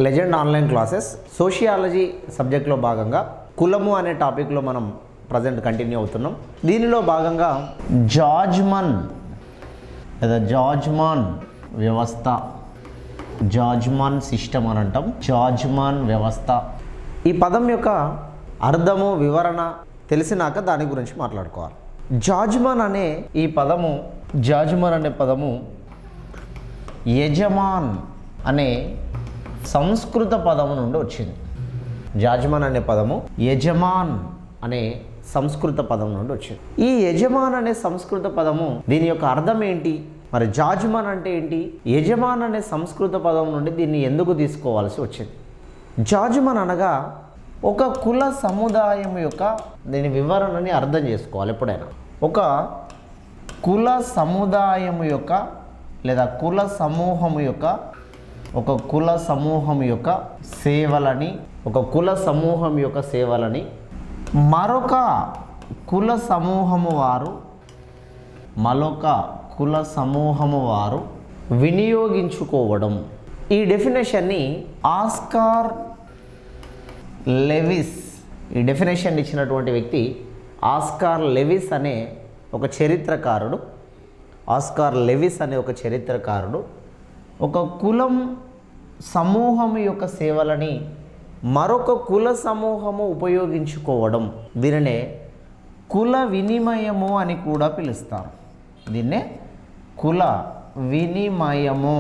Legend online classes sociology సబ్జెక్ట్లో భాగంగా కులము అనే టాపిక్లో మనం ప్రజెంట్ కంటిన్యూ అవుతున్నాం. దీనిలో భాగంగా జాజ్మన్ లేదా జాజ్మాన్ వ్యవస్థ, జాజ్మాన్ సిస్టమ్ అని అంటాం. జాజ్మాన్ వ్యవస్థ ఈ పదం యొక్క అర్థము వివరణ తెలిసినాక దాని గురించి మాట్లాడుకోవాలి. జాజ్మన్ అనే ఈ పదము, జాజ్మన్ అనే పదము యజమాన్ అనే సంస్కృత పదము నుండి వచ్చింది. జాజ్మన్ అనే పదము యజమాన్ అనే సంస్కృత పదం నుండి వచ్చింది. ఈ యజమాన్ అనే సంస్కృత పదము దీని యొక్క అర్థం ఏంటి, మరి జాజ్మన్ అంటే ఏంటి, యజమాన్ అనే సంస్కృత పదం నుండి దీన్ని ఎందుకు తీసుకోవాల్సి వచ్చింది? జాజ్మన్ అనగా ఒక కుల సముదాయం యొక్క దీని వివరణని అర్థం చేసుకోవాలి. ఎప్పుడైనా ఒక కుల సముదాయం యొక్క లేదా కుల సమూహం యొక్క సేవలని, ఒక కుల సమూహం యొక్క సేవలని మరొక కుల సమూహము వారు వినియోగించుకోవడం. ఈ డెఫినేషన్ని ఆస్కార్ లెవిస్, ఈ డెఫినేషన్ ఇచ్చినటువంటి వ్యక్తి ఆస్కార్ లెవిస్ అనే ఒక చరిత్రకారుడు. ఆస్కార్ లెవిస్ అనే ఒక చరిత్రకారుడు ఒక కులం సమూహం యొక్క సేవలని మరొక కుల సమూహము ఉపయోగించుకోవడం, దీనినే కుల వినిమయము అని కూడా పిలుస్తారు. దీన్నే కుల వినిమయము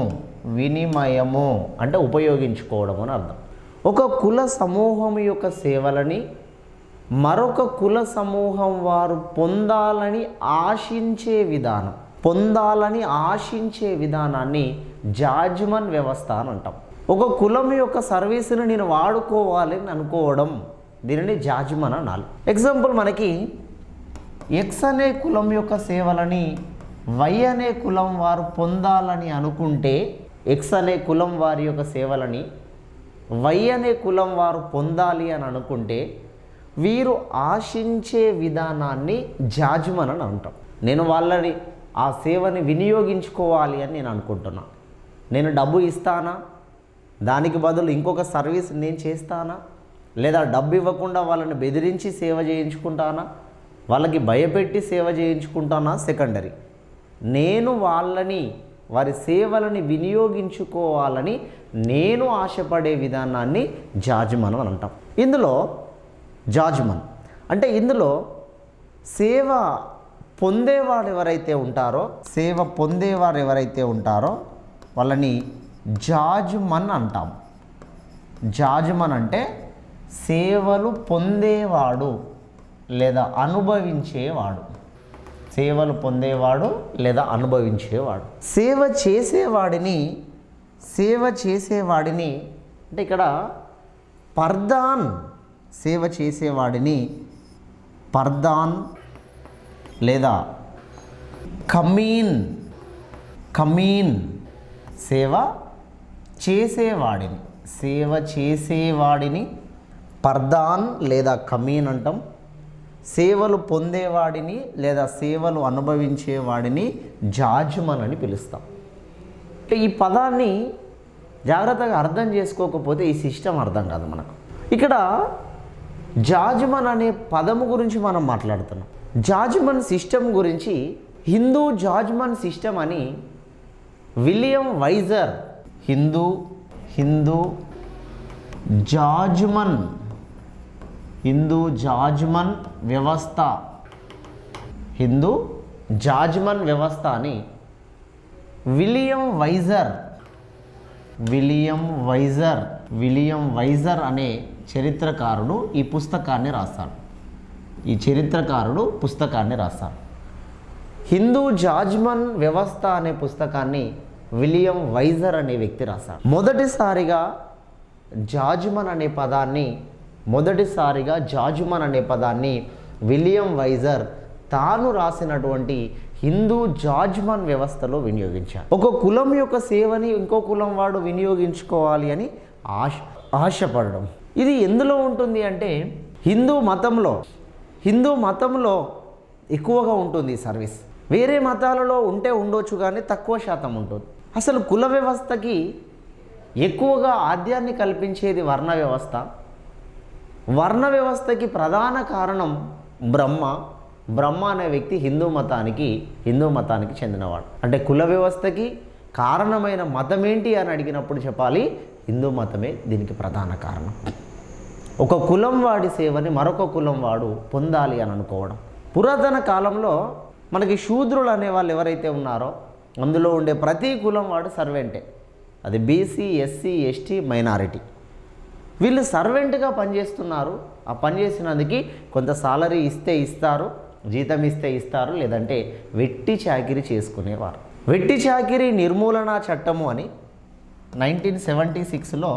అంటే ఉపయోగించుకోవడం అని అర్థం. ఒక కుల సమూహం యొక్క సేవలని మరొక కుల సమూహం వారు పొందాలని ఆశించే విధానాన్ని జాజ్మన్ వ్యవస్థ అని అంటాం. ఒక కులం యొక్క సర్వీసుని నేను వాడుకోవాలి అని అనుకోవడం, దీనిని జాజ్మన్ అనాలి. ఎగ్జాంపుల్, మనకి ఎక్స్ అనే కులం యొక్క సేవలని వై అనే కులం వారు పొందాలని అనుకుంటే, ఎక్స్ అనే కులం వారి యొక్క సేవలని వై అనే కులం వారు పొందాలి అని అనుకుంటే వీరు ఆశించే విధానాన్ని జాజ్మన్ అని అంటాం. నేను వాళ్ళని ఆ సేవని వినియోగించుకోవాలి అని నేను అనుకుంటున్నా. నేను డబ్బు ఇస్తానా, దానికి బదులు ఇంకొక సర్వీస్ నేను చేస్తానా, లేదా డబ్బు ఇవ్వకుండా వాళ్ళని బెదిరించి సేవ చేయించుకుంటానా, వాళ్ళకి భయపెట్టి సేవ చేయించుకుంటానా సెకండరీ. నేను వారి సేవలని వినియోగించుకోవాలని నేను ఆశపడే విధానాన్ని జాజ్మన్ అని అంటాం. ఇందులో జాజ్మన్ అంటే ఇందులో సేవ పొందేవారు ఎవరైతే ఉంటారో వాళ్ళని జాజ్మన్ అంటాం. జాజ్మన్ అంటే సేవలు పొందేవాడు లేదా అనుభవించేవాడు. సేవ చేసేవాడిని అంటే ఇక్కడ పర్దాన్ లేదా కమీన్ సేవ చేసేవాడిని పర్దాన్ లేదా కమీన్ అంటాం. సేవలు పొందేవాడిని లేదా సేవలు అనుభవించేవాడిని జాజ్మన్ అని పిలుస్తాం. అంటే ఈ పదాన్ని జాగ్రత్తగా అర్థం చేసుకోకపోతే ఈ సిస్టమ్ అర్థం కాదు మనకు. ఇక్కడ జాజ్మన్ అనే పదము గురించి మనం మాట్లాడుతున్నాం. జాజ్మన్ సిస్టమ్ గురించి హిందూ జాజ్మన్ సిస్టమ్ అని విలియం వైజర్ హిందూ జాజ్మన్ వ్యవస్థ అని విలియం వైజర్ అనే చరిత్రకారుడు ఈ పుస్తకాన్ని రాస్తాడు. హిందూ జాజ్మన్ వ్యవస్థ అనే పుస్తకాన్ని విలియం వైజర్ అనే వ్యక్తి రాశాడు. మొదటిసారిగా జాజ్మన్ అనే పదాన్ని విలియం వైజర్ తాను రాసినటువంటి హిందూ జాజ్మన్ వ్యవస్థలో వినియోగించాడు. ఒక కులం యొక్క సేవని ఇంకో కులం వాడు వినియోగించుకోవాలి అని ఆశపడడం. ఇది ఎందులో ఉంటుంది అంటే హిందూ మతంలో ఎక్కువగా ఉంటుంది ఈ సర్వీస్. వేరే మతాలలో ఉండొచ్చు కానీ తక్కువ శాతం ఉంటుంది. అసలు కుల వ్యవస్థకి ఎక్కువగా ఆద్యాన్ని కల్పించేది వర్ణ వ్యవస్థ. వర్ణ వ్యవస్థకి ప్రధాన కారణం బ్రహ్మ అనే వ్యక్తి హిందూ మతానికి చెందినవాడు. అంటే కుల వ్యవస్థకి కారణమైన మతం ఏంటి అని అడిగినప్పుడు చెప్పాలి హిందూ మతమే దీనికి ప్రధాన కారణం. ఒక కులం వాడి సేవని మరొక కులం వాడు పొందాలి అని అనుకోవడం. పురాతన కాలంలో మనకి శూద్రులు అనేవాళ్ళు ఎవరైతే ఉన్నారో అందులో ఉండే ప్రతి కులం వాడు సర్వెంటే. అది బీసీ, ఎస్సీ, ఎస్టీ, మైనారిటీ. వీళ్ళు సర్వెంట్గా పనిచేస్తున్నారు. ఆ పనిచేసినందుకు కొంత సాలరీ ఇస్తే ఇస్తారు, జీతం ఇస్తే ఇస్తారు, లేదంటే వెట్టి చాకిరీ చేసుకునేవారు. వెట్టి చాకిరీ నిర్మూలన చట్టము అని 1976లో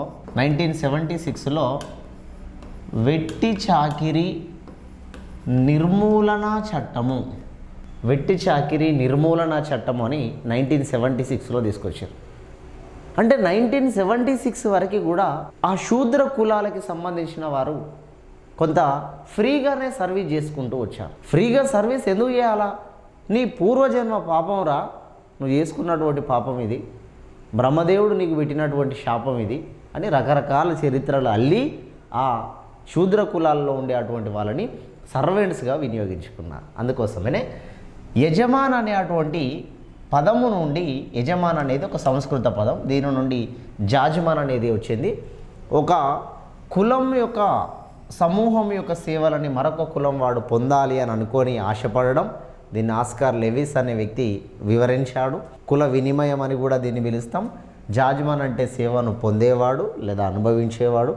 వెట్టి చాకిరీ నిర్మూలన చట్టము అని 1976లో తీసుకొచ్చారు. అంటే 1976 వరకు కూడా ఆ శూద్ర కులాలకి సంబంధించిన వారు కొంత ఫ్రీగానే సర్వీస్ చేసుకుంటూ వచ్చారు. ఫ్రీగా సర్వీస్ ఎందుకు చేయాలా? నీ పూర్వజన్మ పాపం రా, నువ్వు చేసుకున్నటువంటి పాపం ఇది, బ్రహ్మదేవుడు నీకు పెట్టినటువంటి శాపం ఇది అని రకరకాల చరిత్రలు అల్లి ఆ శూద్ర కులాల్లో ఉండే అటువంటి వాళ్ళని సర్వెంట్స్గా వినియోగించుకున్నారు. అందుకోసమనే యజమాన్ అనే అటువంటి పదము నుండి, యజమాన్ అనేది ఒక సంస్కృత పదం, దీని నుండి జాజ్మాన్ అనేది వచ్చింది. ఒక కులం యొక్క సమూహం యొక్క సేవలని మరొక కులం వాడు పొందాలి అని అనుకొని ఆశపడడం. దీన్ని ఆస్కార్ లెవిస్ అనే వ్యక్తి వివరించాడు. కుల వినిమయం అని కూడా దీన్ని పిలుస్తాం. జాజ్మాన్ అంటే సేవను పొందేవాడు లేదా అనుభవించేవాడు.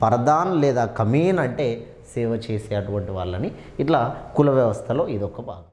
పరదాన్ లేదా కమీన్ అంటే సేవ చేసే అటువంటి వాళ్ళని. ఇట్లా కుల వ్యవస్థలో ఇదొక భాగం.